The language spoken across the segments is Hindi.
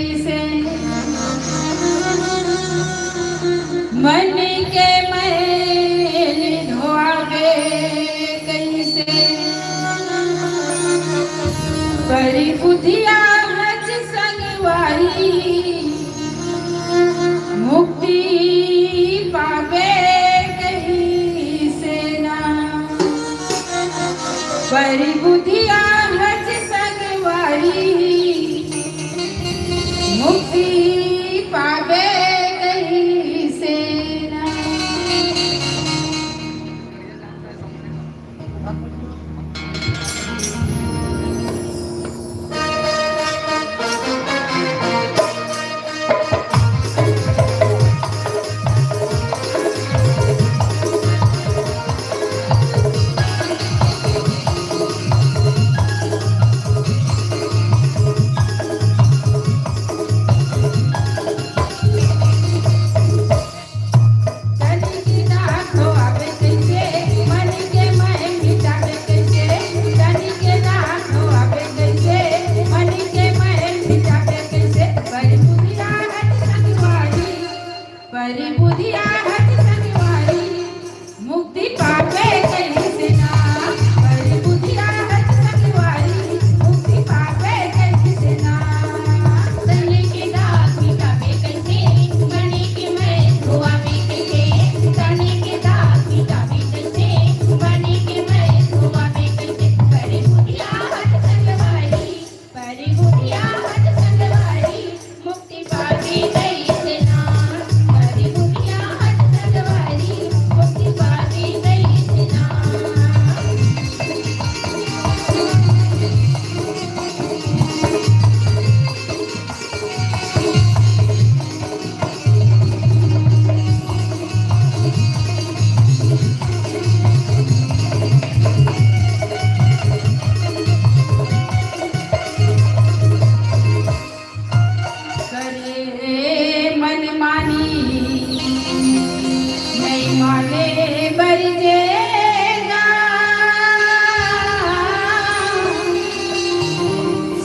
कैसे मन के मैल धोआवे कैसे परी बुधिया हज संगवारी मुक्ति पावे कैसे ना परी बुधिया हज संगवारी मुक्ति पावे कैसे ना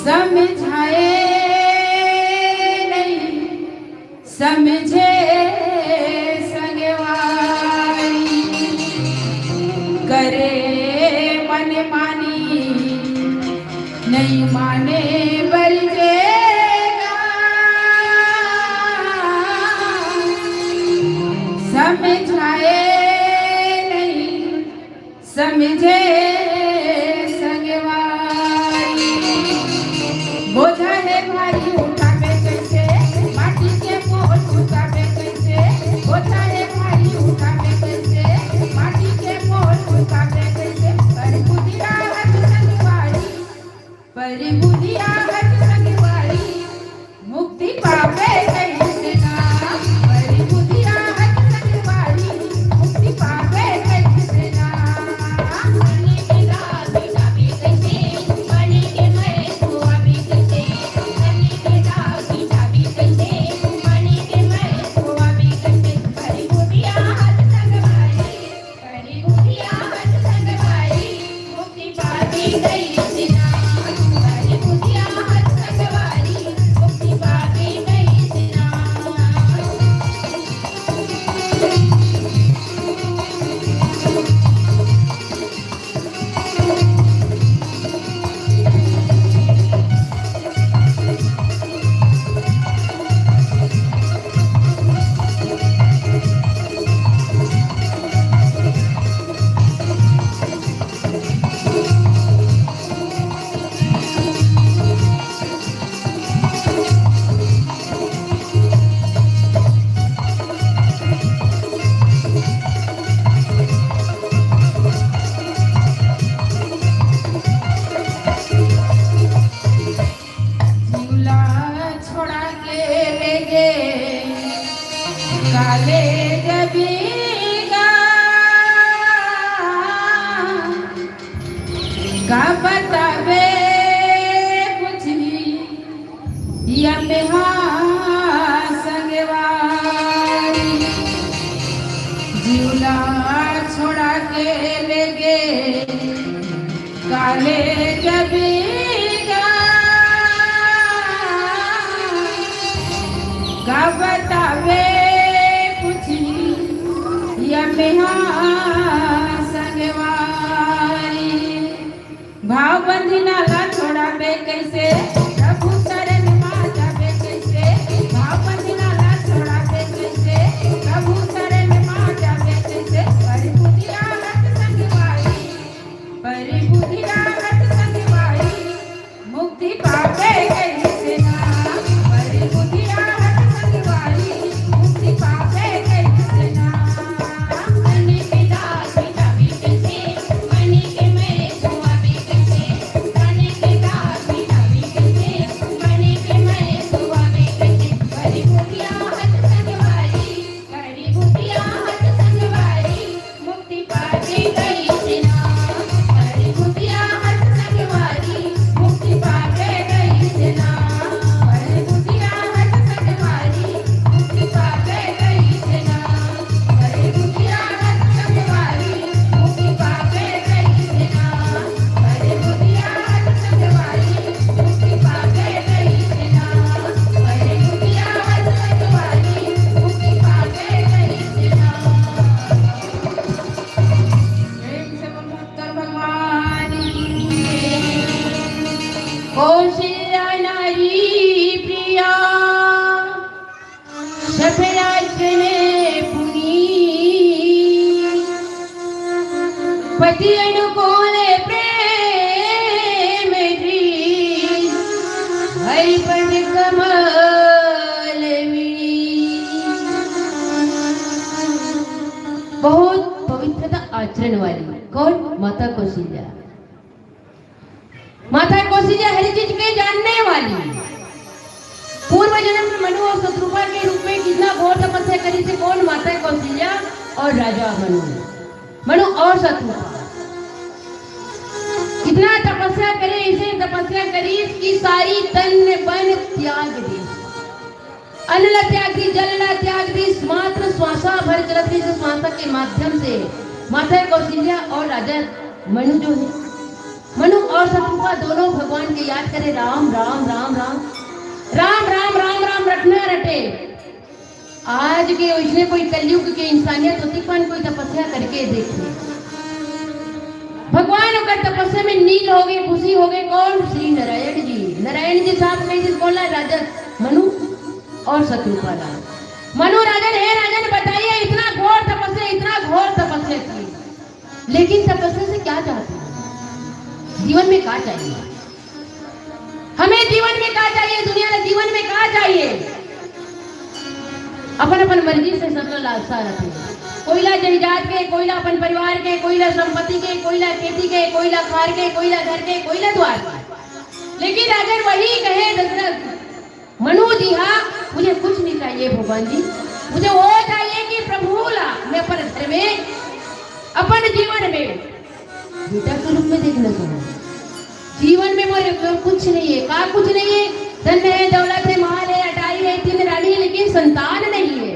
समझाए नहीं समझे संगवारी करे मन मानी नहीं माने बरजेगा समझाए नहीं समझे बोझा है भारी उठावे कैसे माटी के बोझ उठावे कैसे बोझा है भारी उठावे कैसे माटी के बोझ उठावे कैसे पर बुधिया हज संगवारी मुक्ति पावे कैसे ना पर बुधिया हज संगवारी मुक्ति पावे कैसे ना मनी के दाग मिटावे कैसे मनी के मैं धोआवे कैसे मनी के दाग मिटावे कैसे मनी के मैं धोआवे कैसे पर बुधिया हज संगवारी मुक्ति पावे कैसे ना पर बुधिया हज संगवारी मुक्ति पावे कैसे ना काले जबीगा का बतावे कुछ भी या संगवारी झूला छोड़ा के ले गे काले जबीगा पावे पूछी यमिहा संगवारी भाव बंधना ला छोड़ावे कैसे प्रभु शरण मा जावे कैसे भाव बंधना ला छोड़ावे कैसे प्रभु शरण मा जावे कैसे परि बुद्धिया हट संगवारी परि बुद्धिया हट संगवारी मुक्ति पावे कैसे ना परि बुद्धिया हट संगवारी मुक्ति पावे कैसे ना मन के दास मिटावे कैसे मन के मेरे सुआवे कैसे मन के दास मिटावे कैसे मन के मेरे सुआवे कैसे परि बुद्धिया हट संगवारी परि बुद्धिया हट संगवारी मुक्ति पावे कैसे ना परि बुद्धिया हट संगवारी मुक्ति पावे कैसे ना परि बुद्धिया हट संगवारी मुक्ति पावे कैसे ना परि बुद्धिया हट संगवारी मुक्ति पावे कैसे ना परि बुद्धिया हट संगवारी मुक्ति पावे कैसे ना परि बुद्धिया हट संगवारी मुक्ति पावे कैसे ना। प्रेम से बोलो उत्तर भगवान की कौशल्या नारी प्रिया सफराजने पुनी पति अनुकूल प्रेम री हरि पद कमल मिली बहुत पवित्रता आचरण वाली कौन माता कौशल्या माता कौशल्या हर चीज के जानने वाली पूर्व जन्म में मनु और शत्रुपा के रूप में कितना घोर तपस्या करी थी कौन माता कौशल्या और राजा मनु और शत्रुपा कितना तपस्या करे इसे तपस्या करी कि सारी तन बन त्याग दी अन्न ला त्याग दी जल ला त्याग दी मात्र श्वासा भर चलती से श्वासा के माध्यम से माता कौशल्या और राजा मनु जो है मनु और शत्रुपा दोनों भगवान के याद करे राम राम राम राम राम राम राम राम रटना रटे आज के उसने कोई कलयुग के इंसानियत होती पर कोई तपस्या करके देखे भगवान का तपस्या में नील हो गए खुशी हो गए कौन श्री नारायण जी साहब कहीं बोला राजा मनु और शत्रुपा मनु राजन है राजन बताइए इतना घोर तपस्या की लेकिन तपस्या से क्या चाहते हैं जीवन में क्या चाहिए हमें जीवन में क्या चाहिए दुनिया में जीवन में क्या चाहिए अपन अपन मर्जी से सब लालसा रखे कोयला जहिजात के कोयला अपन परिवार के कोयला संपत्ति के कोयला खेती के कोयला खार के कोयला घर के कोयला द्वार के लेकिन अगर वही कहे दशरथ मनु जी हाँ मुझे कुछ नहीं चाहिए भगवान जी मुझे वो चाहिए कि प्रभु ला मैं अपन घर में अपन जीवन में बेटा के रूप में देखना चाहूँ जीवन में मोरे कुछ नहीं है का कुछ नहीं है धन है दौलत है महल है अटारी है तीन रानी है लेकिन संतान नहीं है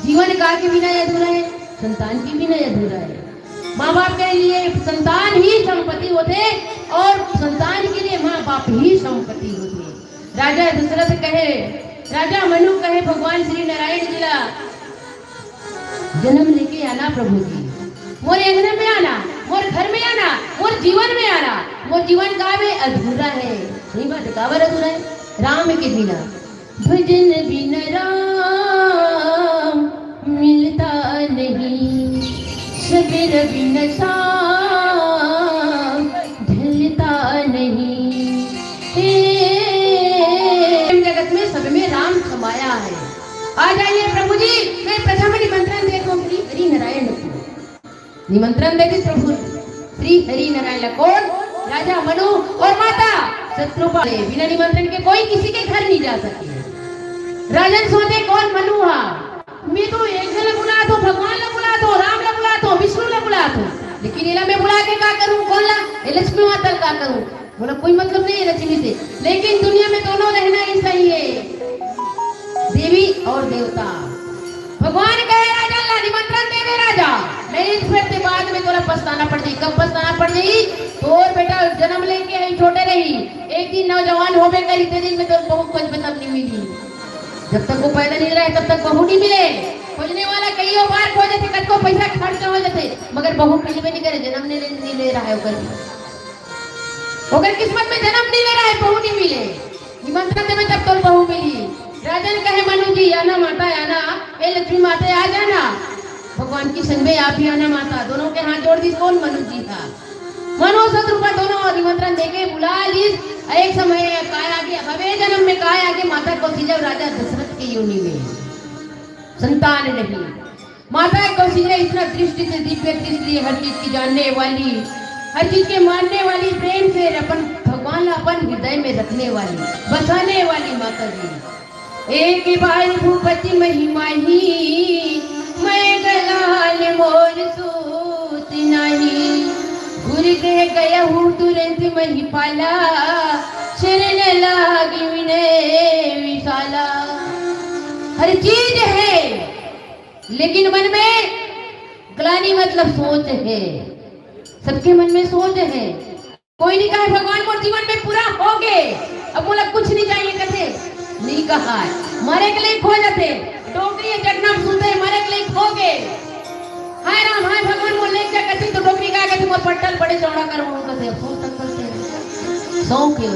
जीवन का के बिना अधूरा है संतान के बिना अधूरा है माँ बाप के लिए संतान ही संपत्ति होते और संतान के लिए माँ बाप ही संपत्ति होती है राजा दशरथ कहे राजा मनु कहे भगवान श्री नारायण जी ला जन्म लेके आना प्रभु जी मोर अंगने में आना मोर घर में आना मोर जीवन में आना मोर जीवन का में अधूरा है नहीं बात काबर अधूरा है राम के बिना भजन बिन राम मिलता नहीं सबेर बिन शाम ढलता नहीं जगत में सब में राम समाया है आ जाइए प्रभु जी मैं प्रथम निमंत्रण देखो श्री हरि नारायण निमंत्रण देती प्रभु श्री हरि नारायण कौन राजा मनु और माता शत्रुपा बिना निमंत्रण के कोई किसी के घर नहीं जा सके राजन सोचे कौन मनु हा मैं तो एक जन बुला तो भगवान ने बुला तो राम ने बुला तो विष्णु ने बुला तो लेकिन इला मैं बुला के क्या करूं कौन ला लक्ष्मी माता का करूं बोला कोई मतलब नहीं है लक्ष्मी से लेकिन दुनिया में दोनों रहना ही सही है देवी और देवता भगवान कहे राजा ला निमंत्रण दे दे राजा नहीं फिर ते बाद में तोरा पछताना पड़ जाई कब पछताना पड़ जाई तोर बेटा जन्म लेके आई छोटे रही एक दिन नौजवान होबे करी ते दिन में तो बहुत कुछ बता नहीं मिली जब तक वो पैदा नहीं रहे तब तक बहू नहीं मिले। खोजने वाला कई बार खोजे थे, कद को पैसा खर्च हो जाते, मगर बहू मिलवे नहीं करे। जन्म नहीं ले रहा है ओकर किस्मत में जन्म नहीं ले रहा है, बहू नहीं मिले। निमंत्रण देवे तब तो बहू मिली। राजन कहे मनु जी आना माता आना, ए लक्ष्मी माता आ जाना। भगवान की संग में आप ही आना माता। दोनों के हाथ जोड़ दी। कौन? मनु जी था। मनु शत्रुपा दोनों निमंत्रण देके बुला ली। एक समय काय आगे भवे जन्म में काय आगे माता कौशल्या राजा दशरथ की योनि में संतान नहीं। माता कौशल्या इतना दृष्टि से दिव्य दृष्टि, हर चीज की जानने वाली, हर चीज के मानने वाली, प्रेम से अपन भगवान अपन हृदय में रखने वाली, बसाने वाली माता जी। एक बार भूपति महिमा ही मैं गलाल मोर सूत नहीं, गुर के गया हूँ तुरंत महिपाला, शरण लागी विनय विशाला। हर चीज है लेकिन मन में ग्लानि मतलब सोच है। सबके मन में सोच है। कोई नहीं कहा भगवान को जीवन में पूरा हो गए, अब बोला कुछ नहीं चाहिए कहते नहीं कहा। मरे के लिए खो जाते, डोकरी जगना सुनते मरे के लिए खो गए। हाय राम हाय भगवान बोल ले क्या कहते तो डोकरी का कहते मोर पट्टल बड़े चौड़ा कर वो कहते अफसोस तक करते। शौक है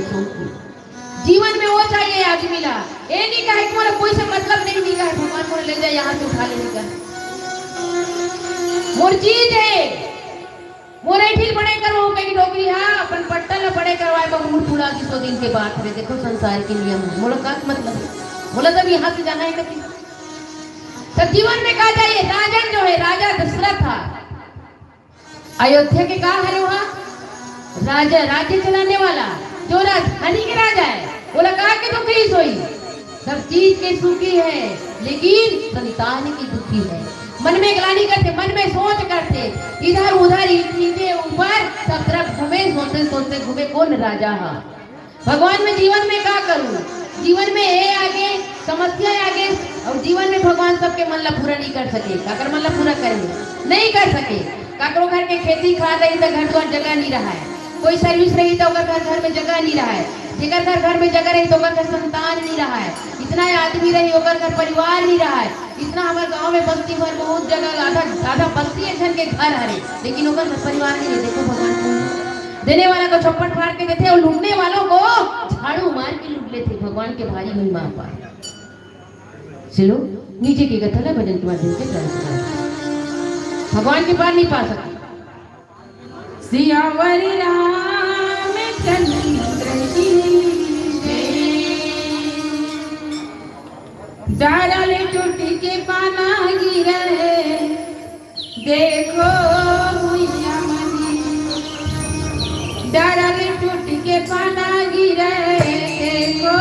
जीवन में वो चाहिए आदमी ला। ये नहीं कहे कि मोला कोई से मतलब नहीं कहा भगवान मोर ले जाए यहाँ से उठा ले कर मोर चीज है। मोरे ठीक बड़े करो कहीं डोकरी हाँ अपन पट्टल बड़े करवाए बबूर फुला की 100 दिन के बाद रे। देखो संसार के नियम मोला का मतलब बोला तब यहाँ से जाना है कभी। तब जीवन में कहा जाइए राजन जो है राजा दशरथ था। अयोध्या के कहा है वहाँ राजा, राज्य चलाने वाला जो राजधानी के राजा है। बोला कहा के दुखी सोई, सब चीज के सुखी है लेकिन संतान की दुखी है। मन में ग्लानि करते, मन में सोच करते, इधर उधर नीचे ऊपर सब तरफ घूमे, सोचते सोचते घूमे कौन राजा है। भगवान में जीवन में क्या करूं, जीवन में ये आगे समस्या आगे, और जीवन में भगवान सबके मन ला पूरा नहीं कर सके। काकर मन ला पूरा करेंगे नहीं कर सके। काकरो घर के खेती खा रही तो घर द्वार जगह नहीं रहा है, कोई सर्विस रही तो घर में जगह नहीं रहा है, जेकर घर में जगह रही तो घर संतान नहीं रहा है, इतना आदमी रही होकर घर परिवार नहीं रहा है। इतना हमारे गांव में बस्ती भर बहुत जगह आधा बस्ती है के घर हरे लेकिन होकर परिवार नहीं रहे। देखो भगवान को देने वाला को चौपट फाड़ के देते और लूटने वालों को झाड़ू मार के लूट लेते। भगवान के भारी महिमा पाए। चलो नीचे की कथा है भजन के माध्यम से भगवान के पार नहीं पा सकते। सियावर रामचंद्र की डाल टूटी के पाना गिरे, देखो भैया मनी डाल टूटी के पाना गिरे, देखो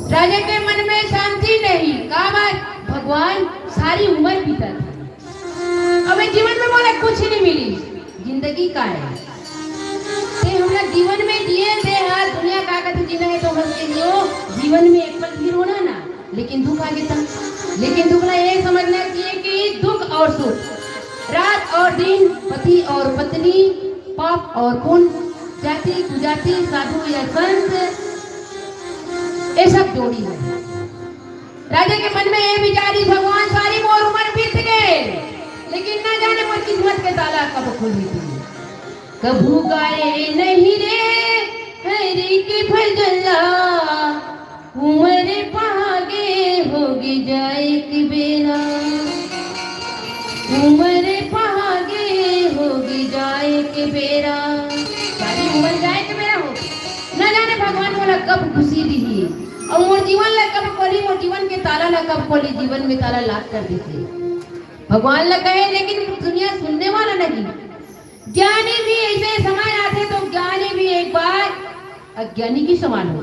राजा के मन में शांति नहीं। का बात भगवान सारी उम्र बीता था, अब जीवन में बोला कुछ नहीं मिली। जिंदगी का है ते हमरा जीवन में जिए दे हाथ दुनिया का कहते जीना है तो हंस के जियो। जीवन में एक पल भी रोना ना, लेकिन दुख आगे तक। लेकिन दुख ना ये समझना चाहिए कि दुख और सुख, रात और दिन, पति और पत्नी, पाप और पुण्य, जाति कुजाति, साधु या संत, ये सब जोड़ी है। राजा के मन में ये विचारी भगवान सारी मोर उम्र बीत गए, लेकिन ना जाने मोर किस्मत के ताला कब खुली थी। कभू गाए नहीं रे हरि की भजला, उम्र पागे होगी जाए कि बेरा, उम्र पागे होगी जाए कि बेरा। सारी उम्र जाए कि बेरा हो, न जाने भगवान बोला कब खुशी दी और मोर जीवन ला कब खोली, मोर जीवन के ताला ला कब खोली, जीवन में ताला लाख कर देते भगवान ला कहे। लेकिन दुनिया सुनने वाला नहीं। ज्ञानी भी ऐसे समय आते तो ज्ञानी भी एक बार अज्ञानी की समान हो।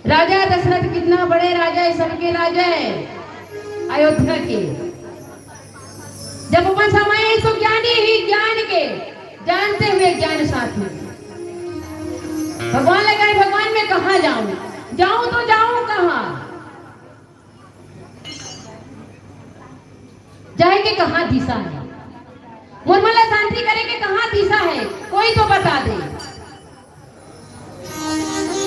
राजा दशरथ कितना बड़े राजा है, सबके राजा है अयोध्या के। जब अपन समय है तो ज्ञानी ही ज्ञान के जानते हुए ज्ञान साथ में। भगवान लगा भगवान मैं कहाँ जाऊं, जाऊं तो जाऊं कहाँ, जाए के कहाँ दिशा है, मुरमला शांति करे के कहाँ दिशा है, कोई तो बता दे।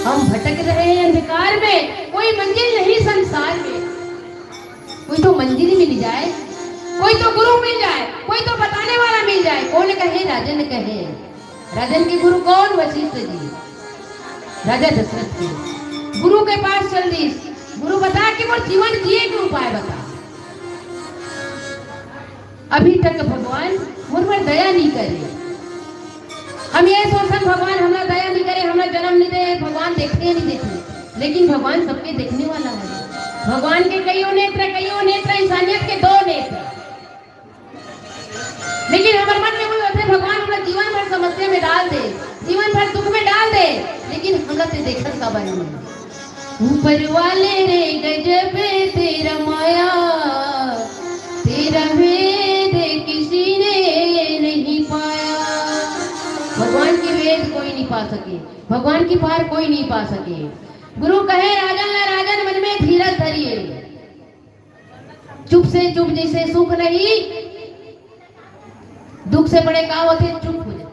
हम भटक रहे हैं अंधकार में, कोई मंजिल नहीं संसार में। कोई तो मंजिल ही मिल जाए, कोई तो गुरु मिल जाए, कोई तो बताने वाला मिल जाए। कौन कहे? राजन कहे। राजन के गुरु कौन? वशिष्ठ जी, राजा दशरथ के गुरु के पास चल दी। गुरु बता कि वो जीवन जिए के उपाय बता। अभी तक भगवान मुझ पर दया नहीं करे। हम ये सोचते भगवान हमारा दया नहीं करे, हमारा जन्म नहीं दे, भगवान देखते नहीं देखते। लेकिन भगवान सबके देखने वाला है। भगवान के कईयों नेत्र, इंसानियत के दो नेत्र। लेकिन हमारे मन में कोई होते भगवान हमारा जीवन भर समस्या में डाल दे, जीवन भर दुख में डाल दे, लेकिन हमरा ते देखत का बारे में। ऊपर वाले रे गजब तेरा माया, तेरा भेद किसी ने नहीं पाया। भगवान की वेद कोई नहीं पा सके, भगवान की पार कोई नहीं पा सके। गुरु कहे राजन मन में धीरज धरिए, चुप से चुप जैसे सुख नहीं, दुख से बड़े का होते चुप हो जाए।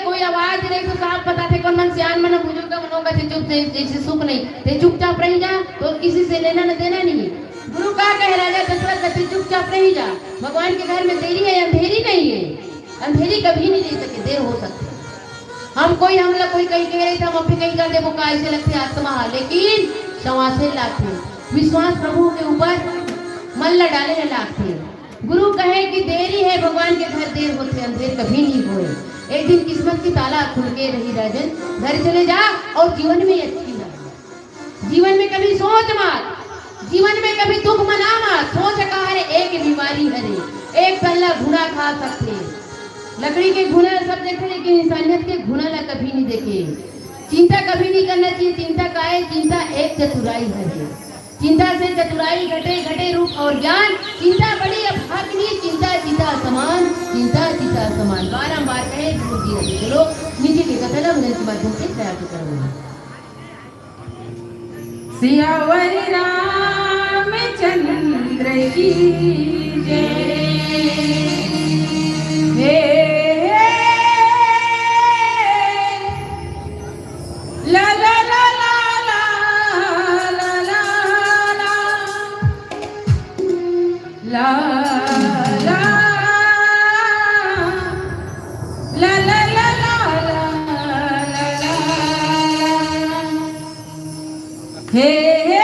कोई आवाज नहीं तो साफ पता थे कौन मन सियान मन बुजुर्ग मनों का चुप से जैसे सुख नहीं, ते चुपचाप रह जा तो किसी से लेना न देना नहीं। गुरु का कहे राजा दशरथ कहते चुपचाप रह जा। भगवान के घर में देरी है, अंधेरी नहीं है। अंधेरी कभी नहीं दे सके, देर हो सकती। हम लोग कोई कहीं कह रहे थे हम अपने कहीं कर दे वो ऐसे लगते आत्मा, लेकिन सवासे लाते विश्वास प्रभु के ऊपर मल्ला डाले न लाते। गुरु कहे कि देरी है भगवान के घर, देर होते अंधेर कभी नहीं होए। एक दिन किस्मत की ताला खुल के रही राजन, घर चले जा और जीवन में अच्छी रह। जीवन में कभी सोच मत, जीवन में कभी दुख मना मत। सोच का है एक बीमारी हरे, एक पहला घुना खा सकते। लकड़ी के घुना सब देखे, लेकिन इंसानियत के घुना ला कभी नहीं देखे। चिंता कभी नहीं करना चाहिए। चिंता का है, चिंता एक चतुराई है। चिंता से चतुराई घटे रूप और ज्ञान। चिंता बड़ी अभाग्नि, चिंता चिता समान, चिंता चिता समान। बारंबार कहे गुरु जी। चलो नीचे के कथन उन्हें के माध्यम से प्रयास करूंगा। सियावर रामचंद्र की जय। ला ला ला ला ला ला ला ला ला ला ला हे हे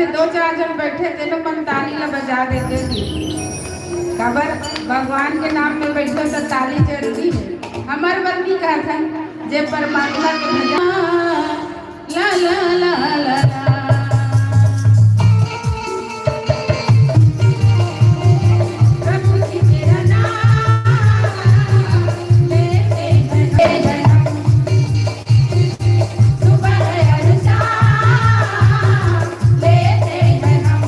ऐसे दो चार जन बैठे थे लोग मन ताली ला बजा देते थे। खबर भगवान के नाम में बैठो तो ताली जरूरी है। हमार वर्दी का था जे परमात्मा के भजन ला ला ला ला ला। प्रभु जी तेरा नाम लेते हैं सुबह और शाम लेते हैं हम।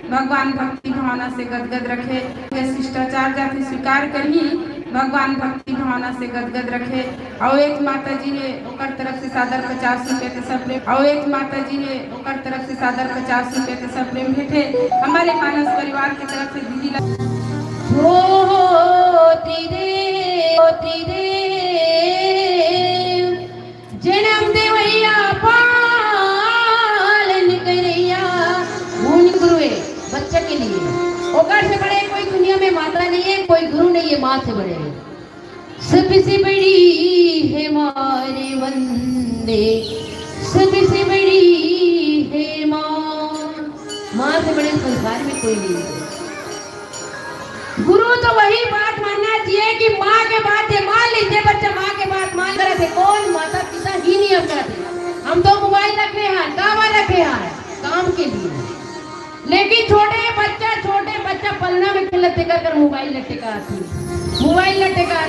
भगवान भक्ति भावना से गदगद रखे। शिष्टाचार जाति स्वीकार करी भगवान भक्ति भावना से गदगद रखे। और एक माता जी ने ओकर तरफ से सादर 50 रुपए के सब प्रेम और एक माता जी ने ओकर तरफ से सादर 50 रुपए के सब प्रेम भेटे। हमारे मानस परिवार की तरफ से दीदी जन्म देवैया पालन करैया गुण गुरुए बच्चा के लिए ओकर से बड़े कोई दुनिया में माता नहीं है, कोई गुरु नहीं है, माँ से बड़े है। सबसे बड़ी है मारे वंदे, सबसे बड़ी है माँ से बड़े संसार में कोई नहीं है। गुरु तो वही बात मानना चाहिए कि माँ के बात है मान लीजिए बच्चा, माँ के बात मान कर थे कौन माता पिता ही नहीं हम करते। हम तो मोबाइल रखे हैं, कावा रखे हैं काम के लिए, लेकिन छोटे बच्चा पलना में खेलते कर मोबाइल लटेका थे, मोबाइल लटेका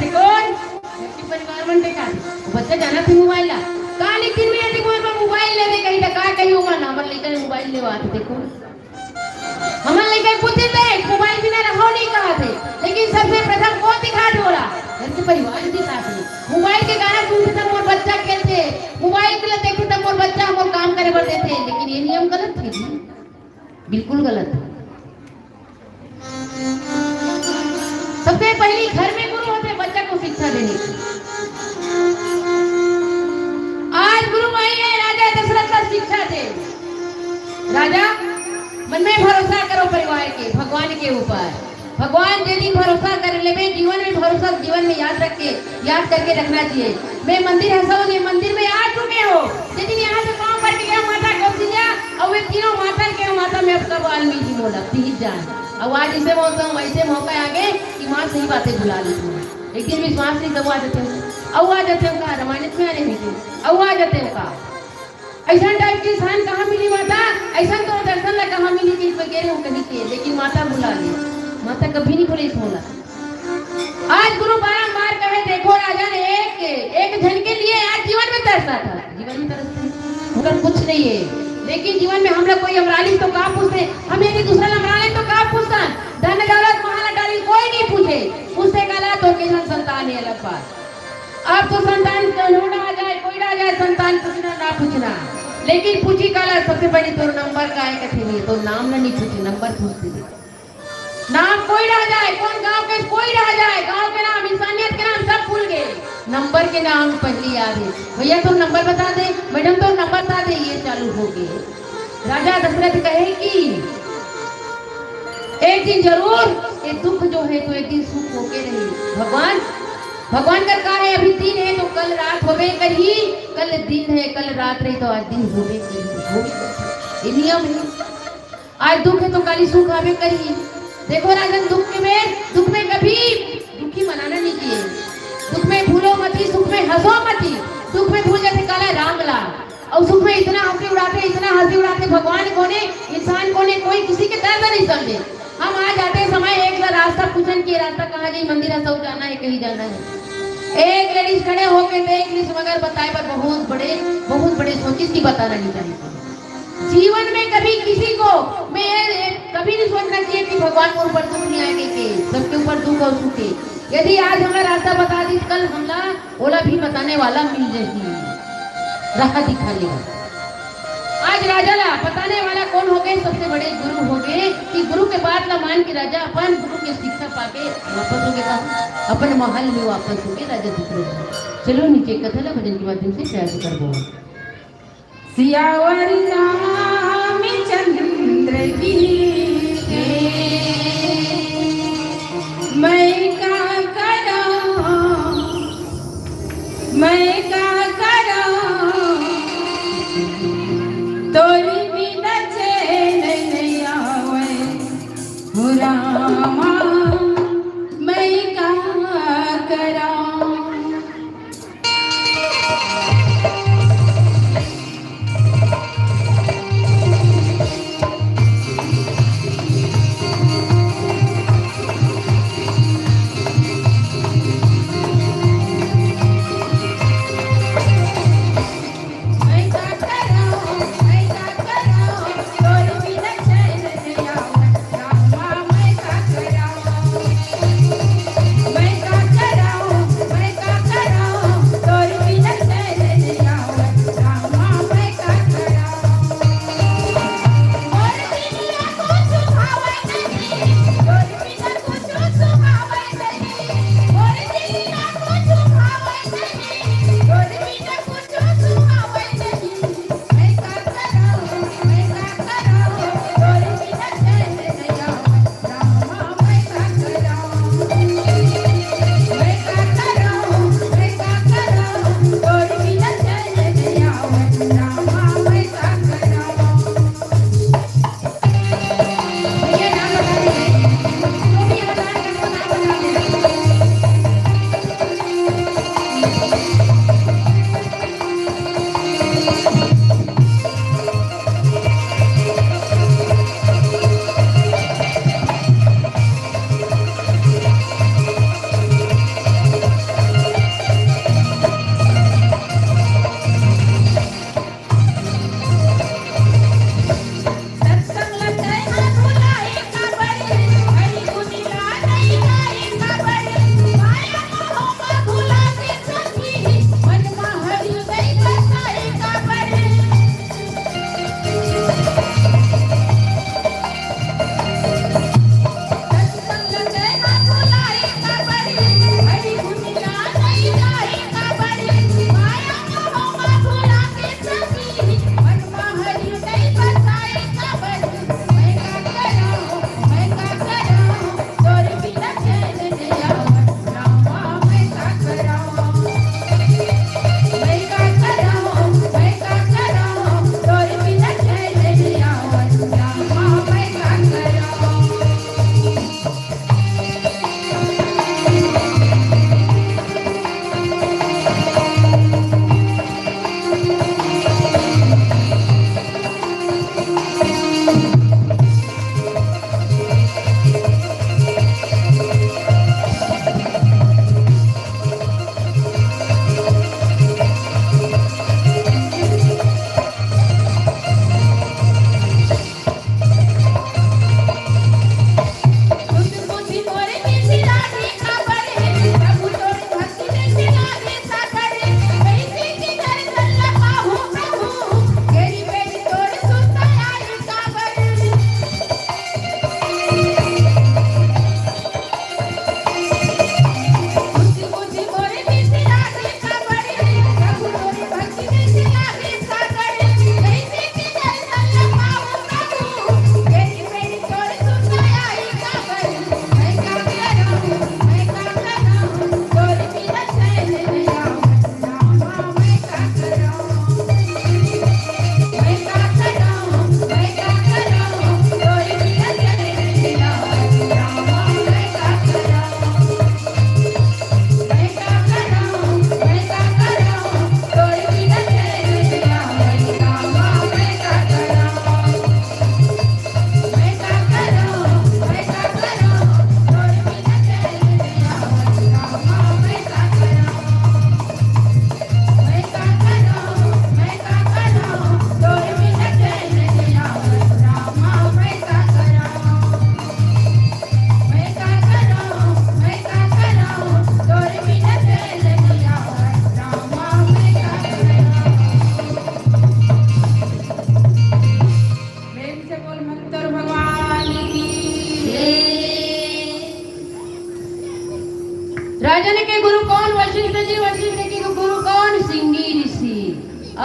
थे कौन परिवार में टेका थे। बच्चा जाना थे मोबाइल ला का, लेकिन मैं यदि मोबाइल लेने कहीं का कहीं होगा ना हमर लेकर मोबाइल लेवा थे। देखो हमर लेकर पूछते थे मोबाइल बिना रहो नहीं कहा थे, लेकिन सबसे प्रथम कौन दिखा ढोला घर के परिवार के साथ में मोबाइल के गाना सुनते थे मोर बच्चा खेलते, मोबाइल के लिए देखते थे मोर बच्चा हमर काम करे बर देते। लेकिन ये नियम गलत थे जी, बिल्कुल गलत। सबसे पहली घर में गुरु होते बच्चा को शिक्षा देने की। आज गुरु वही है राजा दशरथ का शिक्षा दे। राजा मन में भरोसा करो परिवार के भगवान के ऊपर। भगवान यदि भरोसा कर ले जीवन में भरोसा जीवन में याद करके रखना चाहिए। मैं मंदिर है मंदिर में आ चुके हो, लेकिन यहाँ से पाँव पड़ गया माता कौशल्या और वे तीनों माता के माता में अब कब वाल्मीकि बोला तीज जान। अब आज इसे मौका वैसे मौका आगे कि माँ सही बातें भुला ली, लेकिन विश्वास नहीं कब आ जाते हो और आ जाते हो का रामायण में आने नहीं और आ जाते हो का ऐसा टाइप की इंसान कहाँ मिली माता, ऐसा तो दर्शन ला कहाँ मिली कि वगैरह हो कहीं के, लेकिन माता बुला ली। माता कभी नहीं बोले इस मोला। आज गुरु बारंबार कहे देखो राजा ने एक धन के लिए आज जीवन में तरसा था, जीवन में तरसते मगर कुछ नहीं है। लेकिन जीवन में हम लोग कोई अमराली तो कहाँ पूछते, हम यदि दूसरा अमराली तो कहाँ पूछता, धन दौलत महालटाली कोई नहीं पूछे, पूछते काला तो किसान संतान है अलग बात। अब तो संतान आ जाए कोई आ जाए संतान पूछना ना पूछना, लेकिन पूछी काला सबसे पहले तो नंबर का है कथे नहीं तो नाम नहीं पूछे, नंबर पूछते थे। नाम कोई रह जाए, कौन गांव के कोई रह जाए, गांव के नाम इंसानियत के नाम सब भूल गए। नंबर के नाम पहले याद है। भैया तो नंबर बता दे, मैडम तो नंबर बता दे, ये चालू हो गए। राजा दशरथ कहे कि एक दिन जरूर ये दुख जो है तो एक दिन सुख होके रही। भगवान का कहा है अभी दिन है तो कल रात होवे करी, कल दिन है कल रात रही तो आज दिन होवे करी, ये नियम है। आज दुख है तो कल ही सुख आवे करी। देखो राजन, दुख में कभी दुखी मनाना नहीं चाहिए। दुख में भूलो मती, सुख में हंसो मती। दुख में भूल जाते काला राम लाल, और सुख में इतना हंसी उड़ाते भगवान को ने, इंसान को ने, कोई किसी के दर्द नहीं समझे। हम आ जाते समय एक रास्ता पूछन की रास्ता कहाँ जाए, मंदिर सब जाना है कहीं जाना है। एक लेडीज खड़े होके देख ली मगर बताए पर बहुत बड़े सोचिस की बताना नहीं चाहिए। जीवन में कभी किसी को कभी नहीं सोचना चाहिए कि भगवान के ऊपर दुख नहीं आएंगे के, सबके ऊपर दुख और सुख है। यदि आज हमें रास्ता बता दी, कल हमला ओला भी बताने वाला मिल जाती, राह दिखा लेगा। आज राजा ला बताने वाला कौन हो गए? सबसे बड़े गुरु हो गए, कि गुरु के बाद ला मान के राजा अपन गुरु की शिक्षा पाके वापस हो गया, अपन महल में वापस हो गए राजा दूसरे। चलो नीचे कथा ला भजन के माध्यम से प्रयास करबो। सियावर रामचंद्र की मैं का करा तोरी बिना चैन नहीं आवे हो रामा, मैं का करा।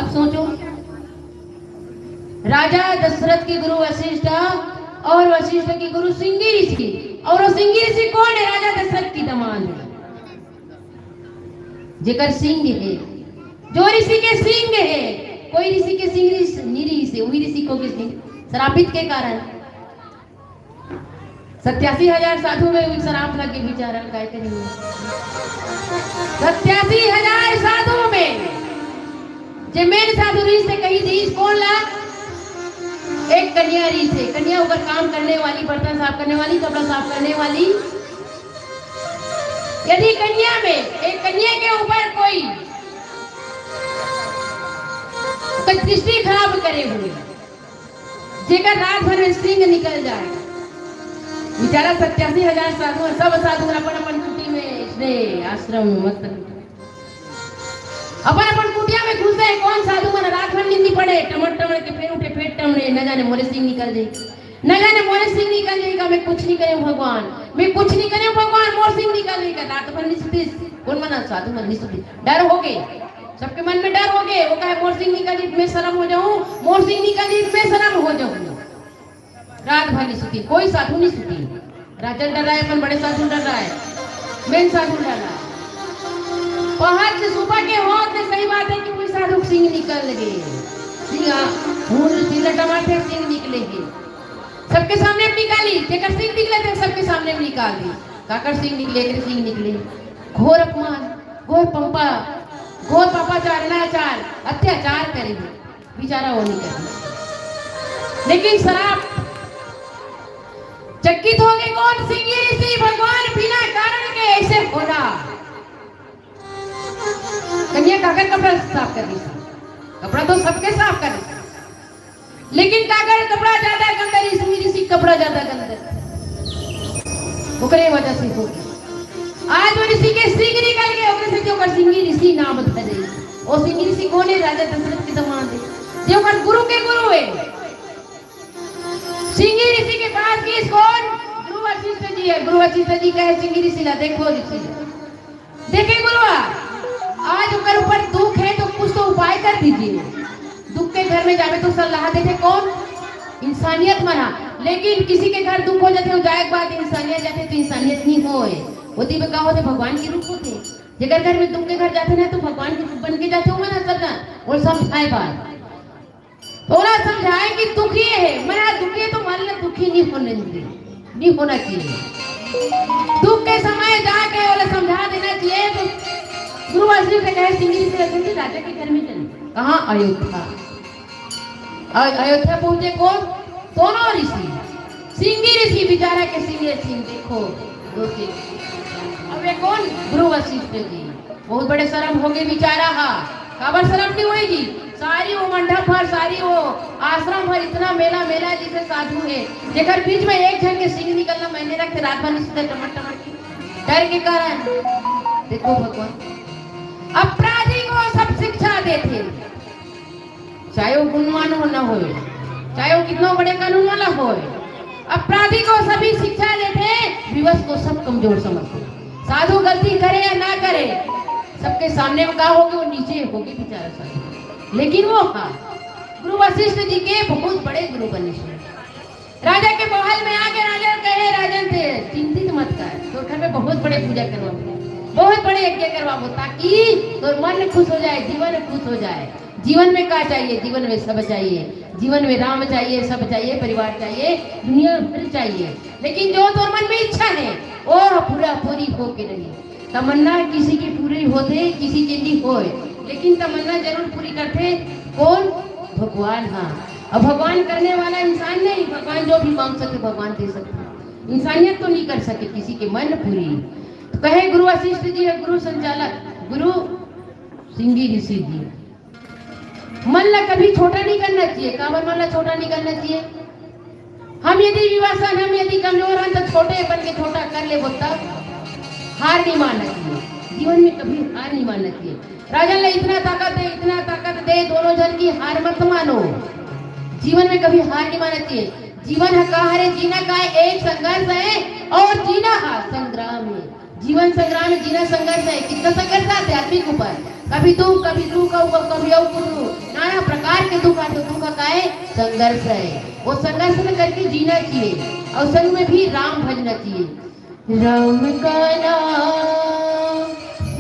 अब सोचो, राजा दशरथ के गुरु वशिष्ठ और वशिष्ठ की गुरु सिंगी ऋषि, और वो सिंगी ऋषि कौन है? राजा दशरथ की दामाद है, जेकर सिंह है, जो ऋषि के सिंह है। कोई ऋषि के सिंह निरी से वही ऋषि को के सिंह श्रापित के कारण 87,000 साधु में शराब लगे बेचारा काय करेंगे। 87,000 साधु में जे मेन साधु ऋषि से कही दी कौन ला? एक कन्या ऋषि है, कन्या ऊपर काम करने वाली, बर्तन साफ करने वाली, कपड़ा साफ करने वाली। यदि कन्या में एक कन्या के ऊपर कोई दृष्टि खराब करे हुए, जेकर रात भर में सिंह निकल जाए, बेचारा 87,000 साधु, सब साधु अपन अपन कुटी में इसने आश्रम मत अपन कुटिया में घुसे। कौन साधु मन रात भर नींद पड़े, टमट टमट के फिर उठे, फिर टमड़े, न जाने मोरे सिंह निकल जाए, न जाने मोरे सिंह निकल जाएगा। मैं कुछ नहीं करे भगवान, मैं कुछ नहीं करे भगवान, मोर सिंह निकल जाएगा। रात भर निस्ती कौन मना? साधु मन निस्ती, डर हो गए, सबके मन में डर हो गए। वो कहे मोर सिंह निकल जाए मैं शर्म हो जाऊं, मोर सिंह निकल जाए मैं शर्म हो जाऊं। रात भर नहीं सुती, कोई साधु नहीं सुती। राजा डर रहा है, अपन बड़े साधु डर रहा है, मेन साधु डर रहा है। पहाड़ से सुबह के होते सही बात है कि कोई साधु सिंह निकल गए, सिंह टमाटे सिंह निकलेंगे, सबके सामने निकाली। जेकर सिंह निकले थे सबके सामने निकाल दी। काकर सिंह निकले, सिंह निकले। घोर अपमान, घोर पंपा, घोर पापाचार, अनाचार, अत्याचार करेंगे, बेचारा वो नहीं करे। लेकिन शराब चकित हो गए कौन? सिंह ऋषि। भगवान बिना कारण के ऐसे होना। कन्या काकर कपड़ा साफ कर दी, कपड़ा तो सबके साफ कर दी, लेकिन काकर कपड़ा ज्यादा गंदा, सिंह ऋषि कपड़ा ज्यादा गंदा, ओकरे वजह से हो गया। आज वो ऋषि के सिंह निकल गए, ओकरे से जो कर सिंह ऋषि नाम बता दे। वो सिंह ऋषि कौन है? राजा दशरथ के दामाद है, जो कर गुरु के गुरु है। सिंह ऋषि के पास किस कौन? गुरु वशिष्ठ जी है। गुरु वशिष्ठ जी कहे सिंह ऋषि ला, देखो ऋषि देखे गुरुआ, आज ऊपर ऊपर दुख है तो कुछ तो उपाय कर दीजिए। दुख के घर में जावे तो सलाह देते कौन? इंसानियत मना। लेकिन किसी के घर दुख हो जाते हो जाए बात, इंसानियत जाते तो इंसानियत नहीं होए, होती में कहा होते भगवान के रूप होते। जेकर घर में दुख के घर जाते ना तो भगवान के रूप बन के जाते हो मना करना और समझाए बात, थोड़ा समझाए कि दुखी है, मना दुखी है तो मान ले दुखी नहीं होने दे, नहीं होना चाहिए। दुख के समय जाके वाला समझा देना चाहिए। तो गुरु वशिष्ठ से कहे सिंह ऋषि राजा के घर में चले। कहाँ? अयोध्या। अयोध्या पहुंचे कौन? दोनों ऋषि। सिंह ऋषि बेचारा के सिंह देखो दोषी। अब ये कौन? गुरु वशिष्ठ जी। बहुत बड़े शर्म हो गए बेचारा। काबर शर्म नहीं होगी? सारी वो मंडप भर, सारी वो आश्रम भर, इतना मेला मेला जिसे साधु है, जेकर बीच में एक जन के सिंह निकलना मैंने रखते रात भर निकलते टमट टमट डर के कारण। देखो भगवान अपराधी को सब शिक्षा देते, चाहे वो गुणवान हो ना हो, चाहे वो कितना बड़े कानून वाला हो, अपराधी को सभी शिक्षा देते, विवश को सब कमजोर समझते। साधु गलती करे या ना करे, सबके सामने में कहा होगी वो नीचे होगी बेचारा साधु। लेकिन वो गुरु वशिष्ठ जी के बहुत बड़े गुरु बने। राजा के महल में आके राजा कहे, राजन थे चिंतित मत कर, तो घर में बहुत बड़े पूजा करवा, बहुत बड़े यज्ञ करवाओ, ताकि तो मन खुश हो जाए, जीवन खुश हो जाए। जीवन में क्या चाहिए? जीवन में सब चाहिए, जीवन में राम चाहिए, सब चाहिए, परिवार चाहिए, दुनिया भर चाहिए। लेकिन जो तो मन में इच्छा है वो पूरा पूरी हो के रही। तमन्ना किसी की पूरी होते, किसी की नहीं होए, लेकिन तमन्ना जरूर पूरी करते कौन? भगवान। अब भगवान करने वाला इंसान नहीं, भगवान जो भी मांग सके भगवान दे सकते। इंसानियत तो नहीं कर सके किसी के मन पूरी। तो कहे गुरु वशिष्ठ जी है गुरु संचालक, गुरु सिंह ऋषि जी। मन ला कभी छोटा नहीं करना चाहिए। काबर मन ला छोटा नहीं करना चाहिए? हम यदि विवासन, हम यदि कमजोर हैं तो छोटे बन के छोटा कर ले, वो तब हार नहीं मानना चाहिए। जीवन में कभी हार नहीं मानना चाहिए। राजन ने इतना ताकत दे, इतना ताकत दे, दोनों जन की हार मत मानो। जीवन में कभी हार नहीं मानना चाहिए। जीवन है कहा है, जीना का है, एक संघर्ष है और जीना है संग्राम है। जीवन संग्राम है, जीना संघर्ष है। कितना संघर्ष आते आदमी के ऊपर? कभी दुख कभी और गुरु नाना प्रकार के दुख आते। दुख का है संघर्ष है, वो संघर्ष में करके जीना चाहिए और संग में भी राम भजना चाहिए। राम का नाम,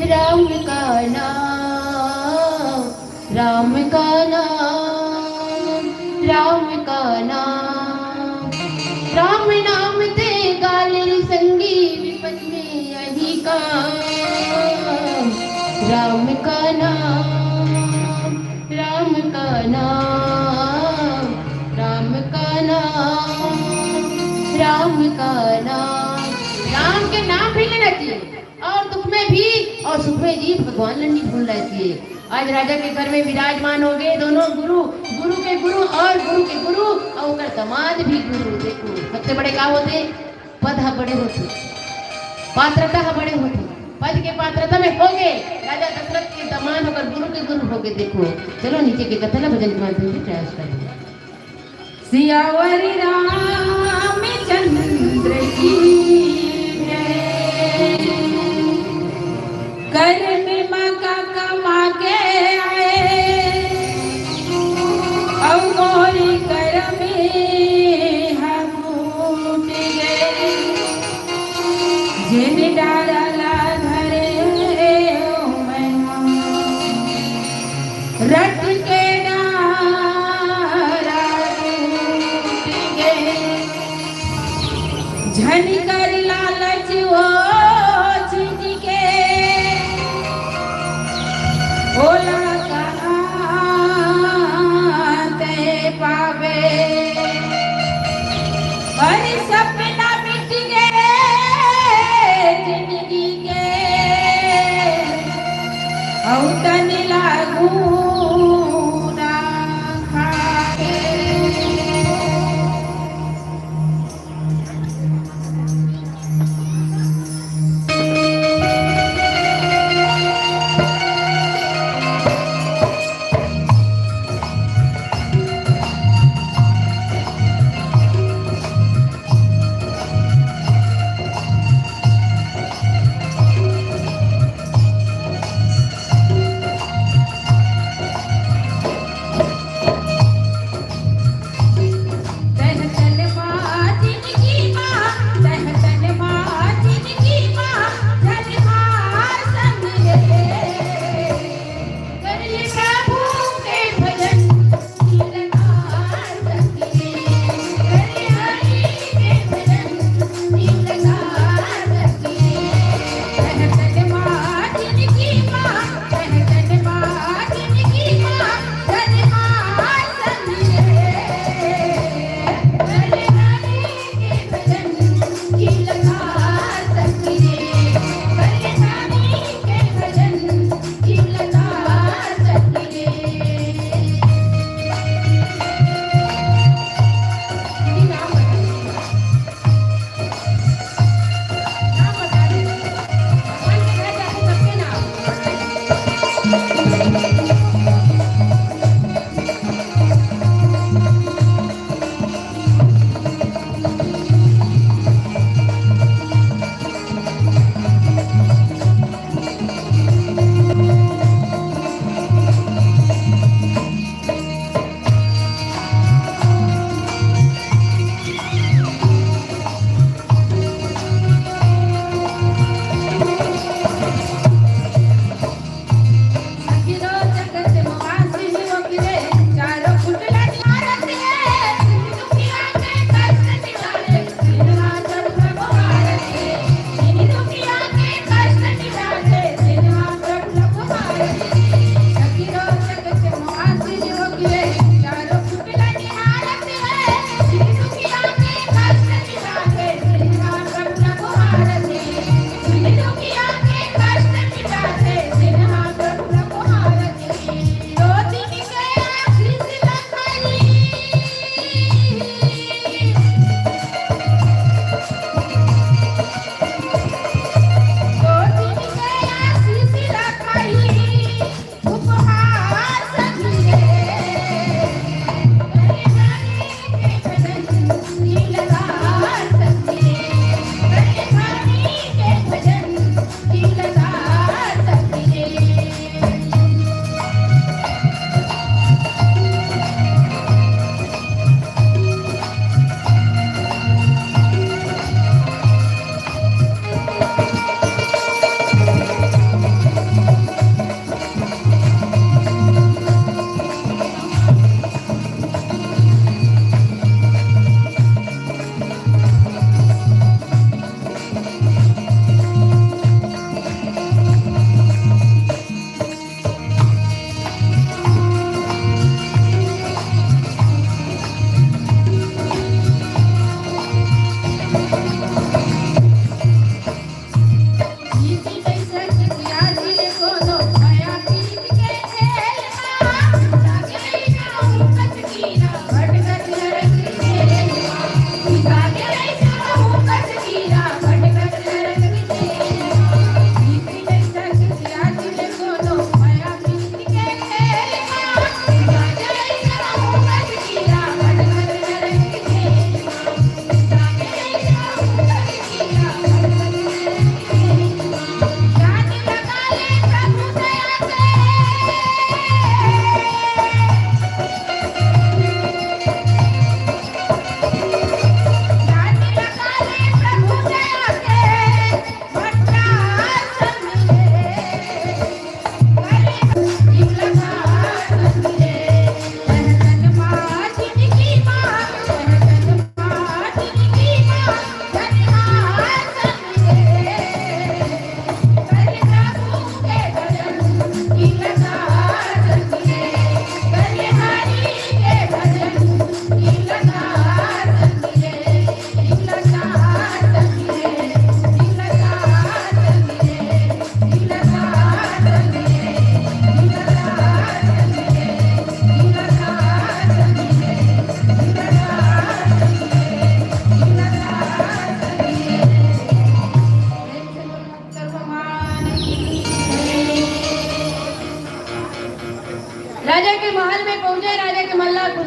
राम का नाम, राम का नाम, राम का नाम, राम नाम ते गाले संगी विपद में यही काम। राम का नाम, राम का नाम, राम का नाम, राम का नाम। राम के नाम भी लेना चाहिए और दुख में भी और सुख में भी भगवान ने नहीं भूलना चाहिए। आज राजा के घर में विराजमान हो गए दोनों गुरु, गुरु के गुरु और गुरु के गुरु और उनका दामाद भी गुरु। देखो सबसे बड़े क्या होते, पद बड़े होते, पात्रता बड़े होते। पद के पात्रता में हो गए राजा दशरथ के दामाद होकर गुरु के गुरु हो गए। देखो चलो नीचे के कथा ना भजन के माध्यम से प्रयास करेंगे। सियावर रामचंद्र की जय। कर्म मका कमा के आए और मोरी कर्म में हम फूट गए। जिन डाला धरे रट के डारा टूट गए। झन कर लालच वो छिन के ओला कहाँ ते पावे। पर सपना मिट गए जिंदगी के और तन लागू ना खाए।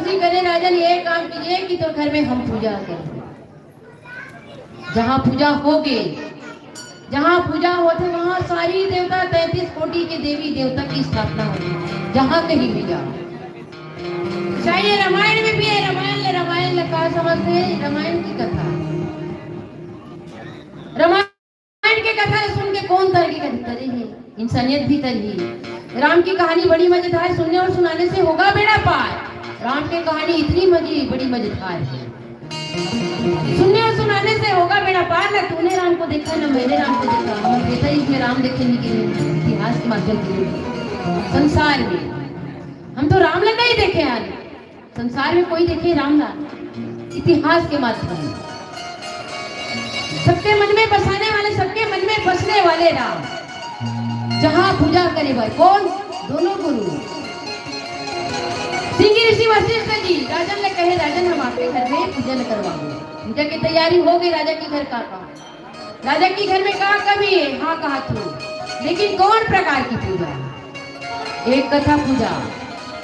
तुलसी करे राजन ये काम कीजिए कि तो घर में हम पूजा करें। जहाँ पूजा होगे, जहाँ पूजा होते वहाँ सारी देवता 33 कोटि के देवी देवता की स्थापना होगी। जहाँ कहीं भी जाओ, चाहे रामायण में भी है। रामायण कहा समझते हैं? रामायण की कथा, रामायण की कथा सुन के कौन तरह की तरी है, इंसानियत भी तरी। राम की कहानी बड़ी मजेदार, सुनने और सुनाने से होगा बेड़ा पार। राम की कहानी इतनी बड़ी मजेदार है, सुनने और सुनाने से होगा बेड़ा पार। ना तूने राम को देखा ना मैंने राम को देखा, हम बेटा इसमें राम देखेंगे के इतिहास के माध्यम से। संसार में हम तो रामलला ही देखे यार, संसार में कोई देखे रामलाल इतिहास के माध्यम से। सबके मन में बसाने वाले, सबके मन में बसने वाले राम। जहाँ पूजा करे भाई कौन? दोनों गुरु। सिंह ऋषि वशिष्ठ जी राजन ने कहे, राजन हम आपके घर में पूजन करवाएंगे। पूजा की तैयारी हो गई। राजा के घर का कहा, राजा के घर में कहा कभी है, हाँ कहा थी, लेकिन कौन प्रकार की पूजा? एक कथा पूजा।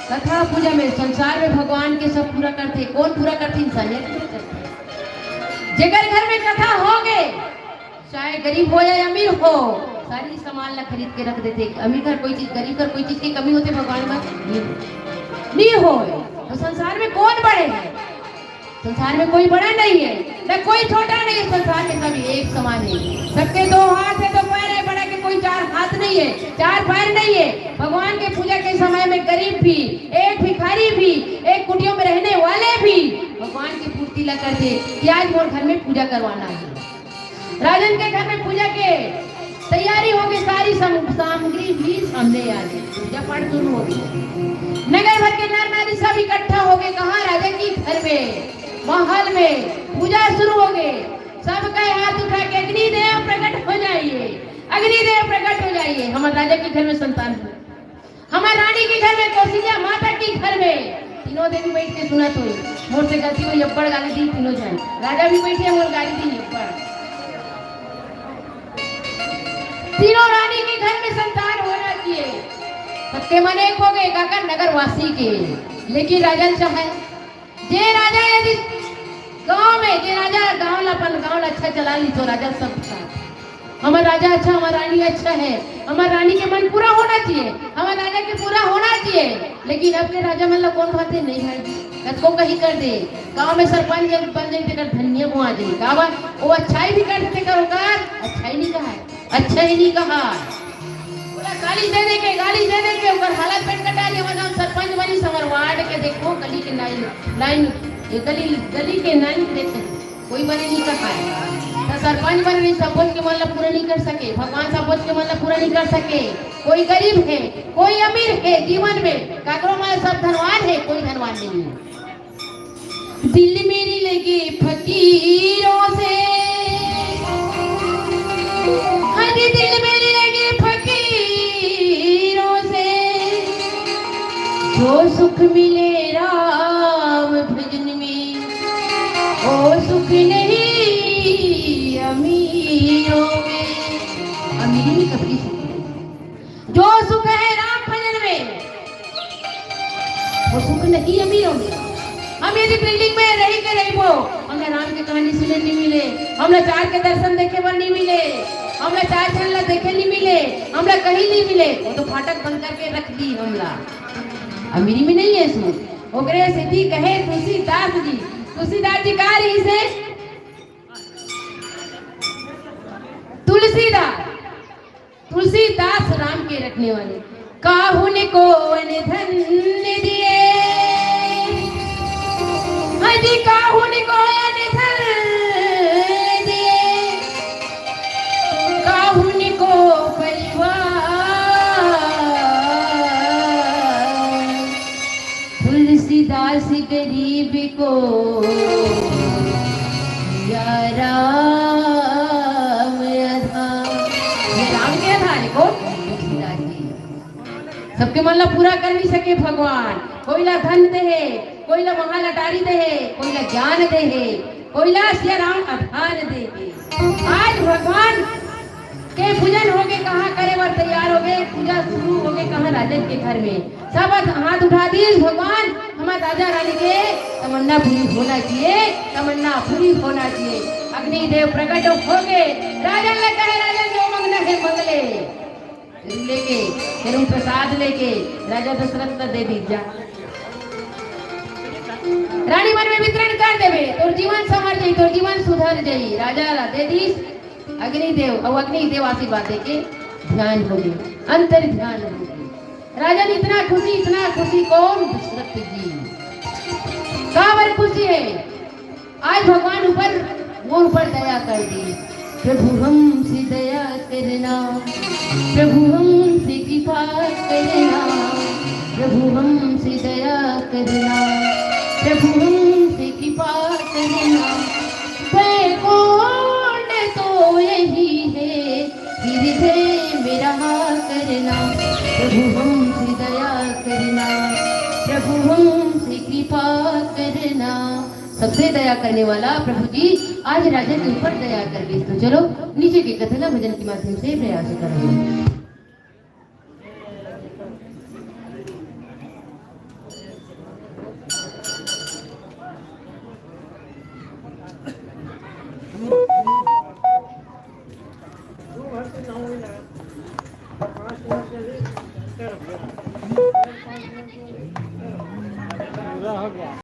कथा पूजा में संसार में भगवान के सब पूरा करते। कौन पूरा करते? इंसानियत पूरा करते। जेकर घर में कथा हो गए, चाहे गरीब हो या अमीर हो, सारी सामान ला खरीद के रख देते। अमीर घर कोई चीज, गरीब घर कोई चीज की कमी होते भगवान में नहीं हो। तो संसार में कौन बड़े हैं? संसार में कोई बड़ा नहीं है, न कोई छोटा नहीं है। संसार में सभी एक समान है। सबके दो हाथ है, दो पैर है, बड़ा के कोई चार हाथ नहीं है, चार पैर नहीं है। भगवान के पूजा के समय में गरीब भी, एक भिखारी भी, एक कुटियों में रहने वाले भी भगवान की पूर्ति ला करते कि आज मोर घर में पूजा करवाना है। राजन के घर में पूजा के तैयारी हो गई, सारी सामग्री भी सामने आ गई। पूजा पाठ शुरू हो गई। नगर भर के नर नारी सब इकट्ठा हो गए। कहाँ? राजा की घर में, महल में पूजा शुरू हो गए। सबका हाथ उठा के अग्निदेव प्रकट हो जाइए, अग्निदेव प्रकट हो जाइए। हमारे राजा के घर में संतान है, हमारे रानी के घर में, कौशल्या माता के घर में। तीनों देवी बैठ के सुना तो मोर से गलती हुई, अब्बड़ गाली दी तीनों जान। राजा भी बैठे, मोर गाली दी अब्बड़। तीनों रानी के घर में संतान होना चाहिए। सबके मन एक हो गए, काका नगरवासी के। लेकिन राजा चाहे जे राजा यदि गांव में, जे राजा गांव अपन गांव अच्छा चला ली तो राजा सब हमारा राजा अच्छा, हमारा रानी अच्छा है, हमारा रानी के मन पूरा होना चाहिए, हमारा राजा के पूरा होना चाहिए। लेकिन अपने राजा मन कौन बातें नहीं है, कसको कहीं कर दे। गांव में सरपंच बन जाए कर धन्य को आ जाए, कहा वो अच्छाई भी कर देते करो का, अच्छाई नहीं कहा, अच्छा ही नहीं कहा। गाली दे दे के ऊपर हालत पेट कटा लिया। मतलब सरपंच बनी समर वार्ड के देखो, गली के लाइन गली के लाइन देखे कोई बने नहीं कर पाए। तो सरपंच बने नहीं, सब के मन पूरा नहीं कर सके। भगवान सब के मन पूरा नहीं कर सके। कोई गरीब है, कोई अमीर है, जीवन में काकरो मन सब धनवान है, कोई धनवान नहीं है। दिल मेरी लगी फकीरों से, हरी दिल मेरी लगी फकीरों से, जो सुख मिले राम भजन में, वो सुख नहीं अमीरों में। अमीरी में कभी सुख नहीं। जो सुख है राम भजन में, वो सुख नहीं अमीरों में। हम यदि बिल्डिंग में रही के रही वो, हमने राम की कहानी सुने नहीं मिले, हमने चार के दर्शन देखे पर नहीं मिले, हमने चार झल्ला देखे नहीं मिले, हमने कहीं नहीं मिले, वो तो फाटक बंद करके रख दी। हमला अमीरी में नहीं है सुख। ओकरे सिद्धि कहे तुलसीदास जी, तुलसीदास जी कहा रही से, तुलसीदास राम के रखने वाले। काहुन को धन्य दिए, हजी काहुन को धन्य दिए, काहुन को परिवार। तुलसीदास गरीब को या राम आधार। ये राम के आधार को तुलसीदास जी सबके मन ला पूरा कर नहीं सके भगवान। कोई ला धन दे है, कोई ला महा लटारी दे है, कोई ला ज्ञान दे है, कोई ला सिया राम आधार दे है। आज भगवान के पूजन हो गए, कहाँ करे वर तैयार हो गए, पूजा शुरू हो गए कहाँ? राजन के घर में। सब हाथ उठा दिए, भगवान हमारे राजा रानी के तमन्ना पूरी होना चाहिए, तमन्ना पूरी होना चाहिए। अग्निदेव प्रकट हो गए, राजा ने कहे राजा जो मंगना है मंगले लेके फिर उन प्रसाद लेके राजा दशरथ का दे दीजा रानी मन में वितरण कर देवे तो जीवन संवर जाई, तो जीवन सुधर जाई। राजा दे दी अग्निदेव और अग्निदेव आशीर्वाद देके ध्यान हो गए, अंतर ध्यान हो गए। राजा ने इतना खुशी कौन? दशरथ जी। काबर खुशी है? आज भगवान मोर ऊपर दया कर दी। प्रभु हमसे दया करना, प्रभु हमसे कृपा करना, प्रभु हमसे दया करना, प्रभु हमसे कृपा करना। वैकुंठ तो यही है, हृदय में रहा करना। प्रभु हमसे दया करना, प्रभु हमसे कृपा करना। सबसे दया करने वाला प्रभु जी आज राजा के ऊपर दया कर गए। तो चलो नीचे के कथना भजन के माध्यम से प्रयास करेंगे।